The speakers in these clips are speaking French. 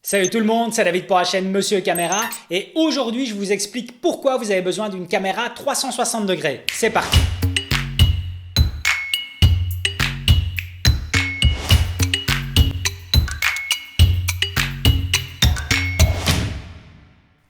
Salut tout le monde, c'est David pour la chaîne Monsieur Caméra et aujourd'hui je vous explique pourquoi vous avez besoin d'une caméra 360 degrés. C'est parti!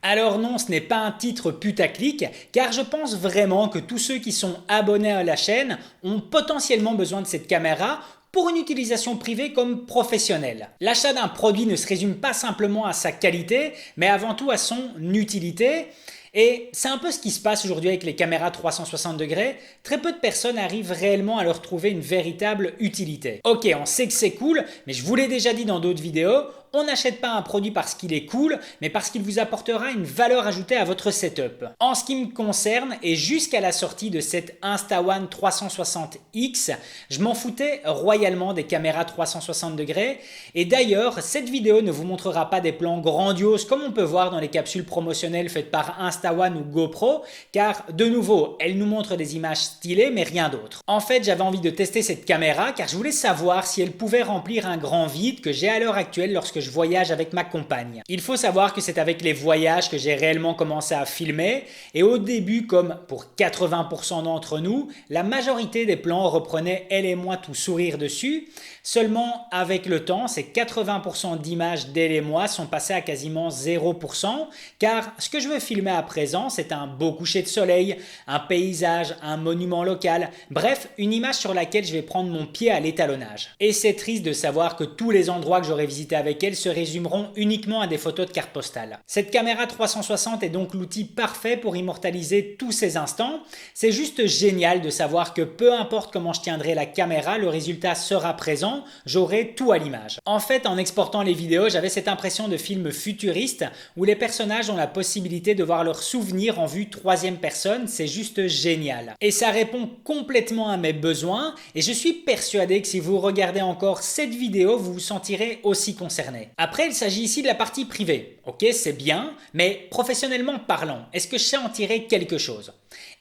Alors non, ce n'est pas un titre putaclic, car je pense vraiment que tous ceux qui sont abonnés à la chaîne ont potentiellement besoin de cette caméra pour une utilisation privée comme professionnelle. L'achat d'un produit ne se résume pas simplement à sa qualité, mais avant tout à son utilité. Et c'est un peu ce qui se passe aujourd'hui avec les caméras 360 degrés. Très peu de personnes arrivent réellement à leur trouver une véritable utilité. Ok, on sait que c'est cool, mais je vous l'ai déjà dit dans d'autres vidéos, on n'achète pas un produit parce qu'il est cool, mais parce qu'il vous apportera une valeur ajoutée à votre setup. En ce qui me concerne, et jusqu'à la sortie de cette Insta-One 360X, je m'en foutais royalement des caméras 360 degrés. Et d'ailleurs, cette vidéo ne vous montrera pas des plans grandioses comme on peut voir dans les capsules promotionnelles faites par Insta-One ou GoPro, car de nouveau, elle nous montre des images stylées, mais rien d'autre. En fait, j'avais envie de tester cette caméra car je voulais savoir si elle pouvait remplir un grand vide que j'ai à l'heure actuelle lorsque je voyage avec ma compagne. Il faut savoir que c'est avec les voyages que j'ai réellement commencé à filmer et au début, comme pour 80% d'entre nous, la majorité des plans reprenaient elle et moi tout sourire dessus. Seulement avec le temps, ces 80% d'images d'elle et moi sont passées à quasiment 0% car ce que je veux filmer à présent, c'est un beau coucher de soleil, un paysage, un monument local, bref, une image sur laquelle je vais prendre mon pied à l'étalonnage. Et c'est triste de savoir que tous les endroits que j'aurais visités avec elle se résumeront uniquement à des photos de carte postale. Cette caméra 360 est donc l'outil parfait pour immortaliser tous ces instants. C'est juste génial de savoir que peu importe comment je tiendrai la caméra, le résultat sera présent, j'aurai tout à l'image. En fait, en exportant les vidéos, j'avais cette impression de film futuriste où les personnages ont la possibilité de voir leurs souvenirs en vue troisième personne, c'est juste génial. Et ça répond complètement à mes besoins et je suis persuadé que si vous regardez encore cette vidéo, vous vous sentirez aussi concerné. Après, il s'agit ici de la partie privée. Ok, c'est bien, mais professionnellement parlant, est-ce que je sais en tirer quelque chose?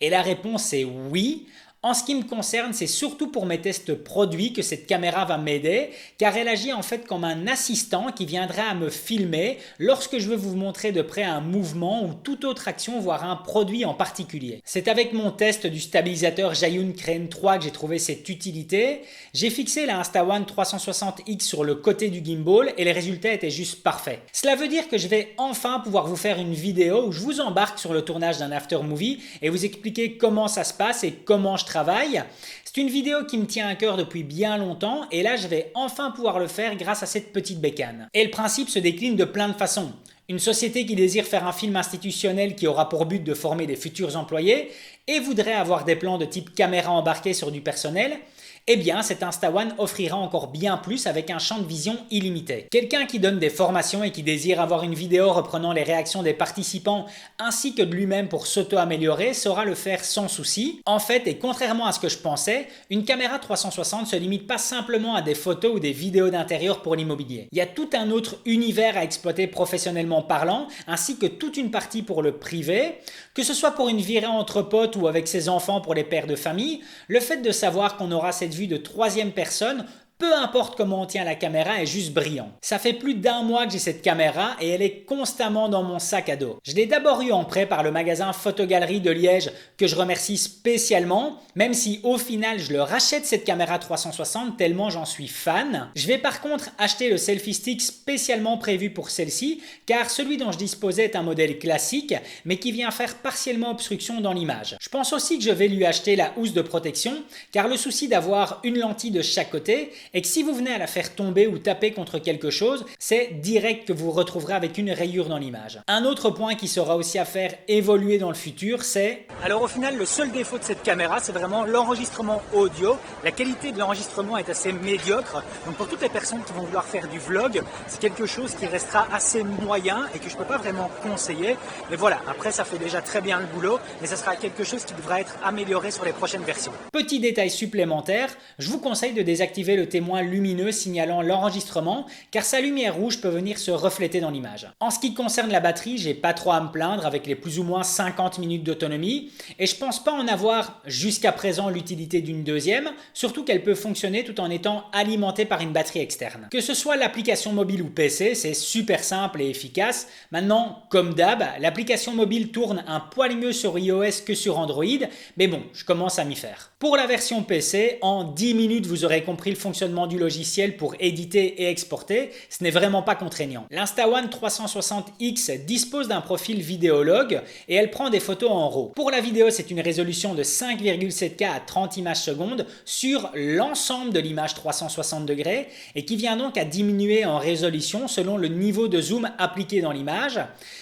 Et la réponse est oui. En ce qui me concerne, c'est surtout pour mes tests produits que cette caméra va m'aider car elle agit en fait comme un assistant qui viendra à me filmer lorsque je veux vous montrer de près un mouvement ou toute autre action, voire un produit en particulier. C'est avec mon test du stabilisateur Zhiyun Crane 3 que j'ai trouvé cette utilité. J'ai fixé la Insta-One 360X sur le côté du gimbal et les résultats étaient juste parfaits. Cela veut dire que je vais enfin pouvoir vous faire une vidéo où je vous embarque sur le tournage d'un after movie et vous expliquer comment ça se passe et comment je travaille. C'est une vidéo qui me tient à cœur depuis bien longtemps et là je vais enfin pouvoir le faire grâce à cette petite bécane. Et le principe se décline de plein de façons. Une société qui désire faire un film institutionnel qui aura pour but de former des futurs employés et voudrait avoir des plans de type caméra embarquée sur du personnel, eh bien cette Insta-One offrira encore bien plus avec un champ de vision illimité. Quelqu'un qui donne des formations et qui désire avoir une vidéo reprenant les réactions des participants ainsi que de lui-même pour s'auto-améliorer saura le faire sans souci. En fait, et contrairement à ce que je pensais, une caméra 360 ne se limite pas simplement à des photos ou des vidéos d'intérieur pour l'immobilier. Il y a tout un autre univers à exploiter professionnellement parlant, ainsi que toute une partie pour le privé, que ce soit pour une virée entre potes ou avec ses enfants pour les pères de famille. Le fait de savoir qu'on aura cette vue de troisième personne, peu importe comment on tient la caméra, est juste brillant. Ça fait plus d'1 mois que j'ai cette caméra et elle est constamment dans mon sac à dos. Je l'ai d'abord eu en prêt par le magasin Photogalerie de Liège que je remercie spécialement, même si au final je le rachète cette caméra 360 tellement j'en suis fan. Je vais par contre acheter le selfie stick spécialement prévu pour celle-ci car celui dont je disposais est un modèle classique mais qui vient faire partiellement obstruction dans l'image. Je pense aussi que je vais lui acheter la housse de protection car le souci d'avoir une lentille de chaque côté et que si vous venez à la faire tomber ou taper contre quelque chose, c'est direct que vous vous retrouverez avec une rayure dans l'image. Un autre point qui sera aussi à faire évoluer dans le futur, c'est... Alors au final, le seul défaut de cette caméra, c'est vraiment l'enregistrement audio. La qualité de l'enregistrement est assez médiocre. Donc pour toutes les personnes qui vont vouloir faire du vlog, c'est quelque chose qui restera assez moyen et que je ne peux pas vraiment conseiller. Mais voilà, après ça fait déjà très bien le boulot, mais ça sera quelque chose qui devra être amélioré sur les prochaines versions. Petit détail supplémentaire, je vous conseille de désactiver le témoignage moins lumineux signalant l'enregistrement car sa lumière rouge peut venir se refléter dans l'image. En ce qui concerne la batterie, j'ai pas trop à me plaindre avec les plus ou moins 50 minutes d'autonomie et je pense pas en avoir jusqu'à présent l'utilité d'une deuxième, surtout qu'elle peut fonctionner tout en étant alimentée par une batterie externe. Que ce soit l'application mobile ou PC, c'est super simple et efficace. Maintenant, comme d'hab, l'application mobile tourne un poil mieux sur iOS que sur Android, mais bon, je commence à m'y faire. Pour la version PC, en 10 minutes, vous aurez compris le fonctionnement du logiciel pour éditer et exporter. Ce n'est vraiment pas contraignant. L'Insta-One 360X dispose d'un profil vidéologue et elle prend des photos en RAW. Pour la vidéo, c'est une résolution de 5,7K à 30 images secondes sur l'ensemble de l'image 360 degrés et qui vient donc à diminuer en résolution selon le niveau de zoom appliqué dans l'image.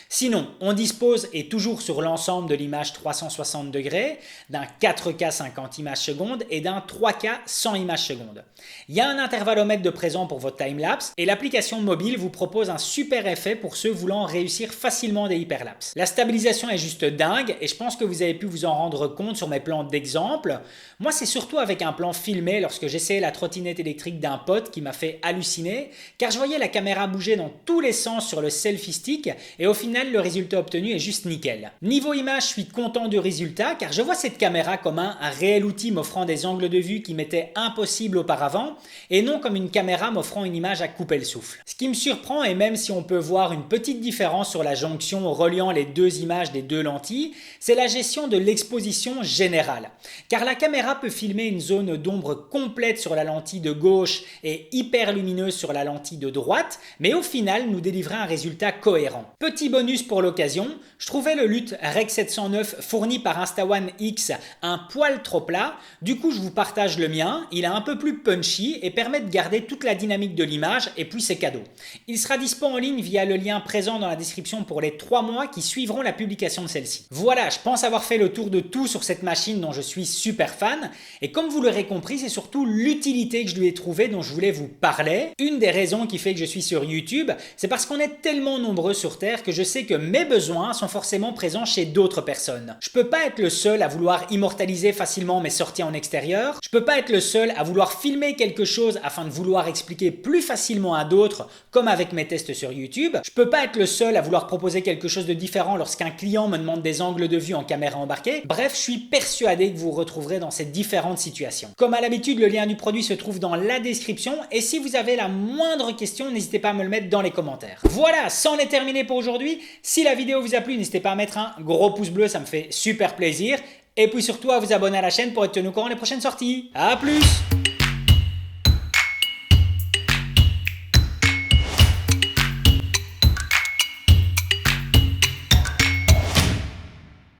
Sinon, on dispose, et toujours sur l'ensemble de l'image 360 degrés, d'un 4K 50 images secondes et d'un 3K 100 images secondes. Il y a un intervallomètre de présent pour votre timelapse et l'application mobile vous propose un super effet pour ceux voulant réussir facilement des hyperlapses. La stabilisation est juste dingue et je pense que vous avez pu vous en rendre compte sur mes plans d'exemple. Moi, c'est surtout avec un plan filmé lorsque j'essayais la trottinette électrique d'un pote qui m'a fait halluciner car je voyais la caméra bouger dans tous les sens sur le selfie stick et au final, le résultat obtenu est juste nickel. Niveau image, je suis content du résultat car je vois cette caméra comme un réel outil m'offrant des angles de vue qui m'étaient impossibles auparavant et non comme une caméra m'offrant une image à couper le souffle. Ce qui me surprend, et même si on peut voir une petite différence sur la jonction reliant les deux images des deux lentilles, c'est la gestion de l'exposition générale. Car la caméra peut filmer une zone d'ombre complète sur la lentille de gauche et hyper lumineuse sur la lentille de droite, mais au final nous délivrer un résultat cohérent. Petit bonus pour l'occasion, je trouvais le LUT Rec 709 fourni par Insta-One X un poil trop plat, du coup je vous partage le mien, il est un peu plus punchy et permet de garder toute la dynamique de l'image et puis c'est cadeau. Il sera dispo en ligne via le lien présent dans la description pour les 3 mois qui suivront la publication de celle-ci. Voilà, je pense avoir fait le tour de tout sur cette machine dont je suis super fan et comme vous l'aurez compris, c'est surtout l'utilité que je lui ai trouvée dont je voulais vous parler. Une des raisons qui fait que je suis sur YouTube, c'est parce qu'on est tellement nombreux sur Terre que je sais que mes besoins sont forcément présents chez d'autres personnes. Je peux pas être le seul à vouloir immortaliser facilement mes sorties en extérieur. Je peux pas être le seul à vouloir filmer quelque chose afin de vouloir expliquer plus facilement à d'autres, comme avec mes tests sur YouTube. Je peux pas être le seul à vouloir proposer quelque chose de différent lorsqu'un client me demande des angles de vue en caméra embarquée. Bref, je suis persuadé que vous vous retrouverez dans ces différentes situations. Comme à l'habitude, le lien du produit se trouve dans la description et si vous avez la moindre question, n'hésitez pas à me le mettre dans les commentaires. Voilà, c'en est terminé pour aujourd'hui. Si la vidéo vous a plu, n'hésitez pas à mettre un gros pouce bleu, ça me fait super plaisir. Et puis surtout à vous abonner à la chaîne pour être tenu au courant des prochaines sorties. A plus!